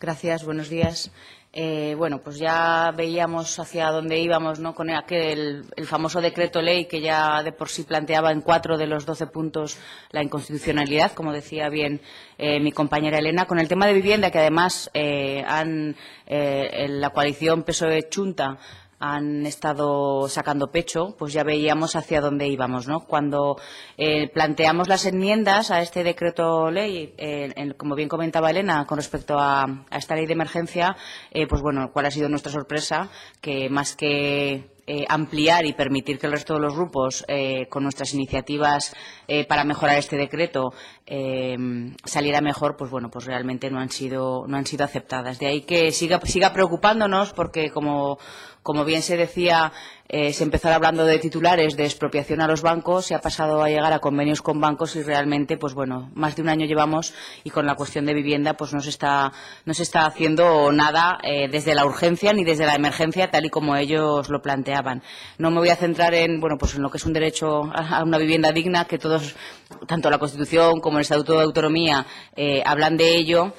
Gracias, buenos días. Bueno, pues ya veíamos hacia dónde íbamos, ¿no?, con el famoso decreto ley que ya de por sí planteaba en 4 de los 12 puntos la inconstitucionalidad, como decía bien mi compañera Elena, con el tema de vivienda, que además la coalición PSOE-Chunta han estado sacando pecho, pues ya veíamos hacia dónde íbamos, ¿no? Cuando planteamos las enmiendas a este decreto ley, como bien comentaba Elena, con respecto a esta ley de emergencia, pues bueno, ¿cuál ha sido nuestra sorpresa? Que más que ampliar y permitir que el resto de los grupos, con nuestras iniciativas para mejorar este decreto, saliera mejor, pues bueno, pues realmente no han sido aceptadas. De ahí que siga preocupándonos, porque como bien se decía, se empezó hablando de titulares de expropiación a los bancos, se ha pasado a llegar a convenios con bancos y realmente, pues bueno, más de un año llevamos y con la cuestión de vivienda pues no se está haciendo nada desde la urgencia ni desde la emergencia, tal y como ellos lo planteaban. No me voy a centrar en lo que es un derecho a una vivienda digna, que todos, tanto la Constitución como el Estatuto de Autonomía, hablan de ello.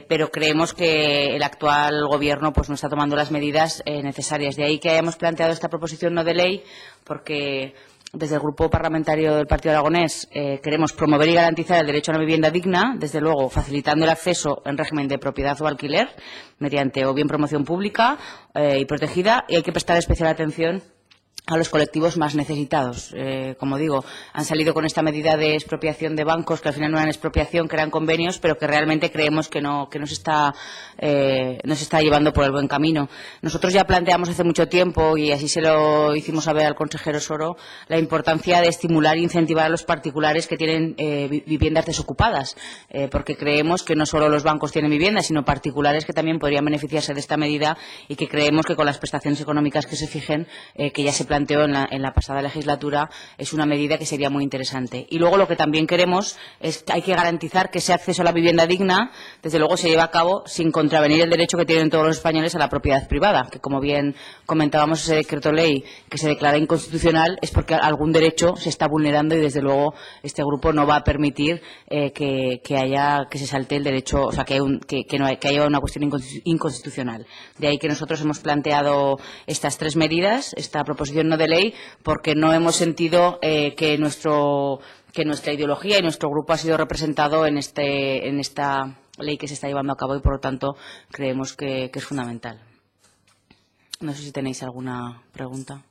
Pero creemos que el actual Gobierno pues no está tomando las medidas necesarias. De ahí que hayamos planteado esta proposición no de ley, porque desde el Grupo Parlamentario del Partido Aragonés queremos promover y garantizar el derecho a una vivienda digna, desde luego facilitando el acceso en régimen de propiedad o alquiler, mediante o bien promoción pública y protegida, y hay que prestar especial atención a los colectivos más necesitados. Como digo, han salido con esta medida de expropiación de bancos, que al final no eran expropiación, que eran convenios, pero que realmente creemos que no se está llevando por el buen camino. Nosotros ya planteamos hace mucho tiempo, y así se lo hicimos saber al consejero Soro, la importancia de estimular e incentivar a los particulares que tienen viviendas desocupadas, porque creemos que no solo los bancos tienen viviendas, sino particulares que también podrían beneficiarse de esta medida, y que creemos que con las prestaciones económicas que se fijen, que ya se planteó en la pasada legislatura, es una medida que sería muy interesante. Y luego lo que también queremos es que hay que garantizar que ese acceso a la vivienda digna, desde luego, se lleve a cabo sin contravenir el derecho que tienen todos los españoles a la propiedad privada, que como bien comentábamos, ese decreto ley que se declara inconstitucional es porque algún derecho se está vulnerando, y desde luego este grupo no va a permitir que se salte el derecho, o sea, que haya una cuestión inconstitucional. De ahí que nosotros hemos planteado estas 3 medidas, esta proposición no de ley, porque no hemos sentido que nuestra ideología y nuestro grupo ha sido representado en esta ley que se está llevando a cabo, y por lo tanto creemos que es fundamental. No sé si tenéis alguna pregunta.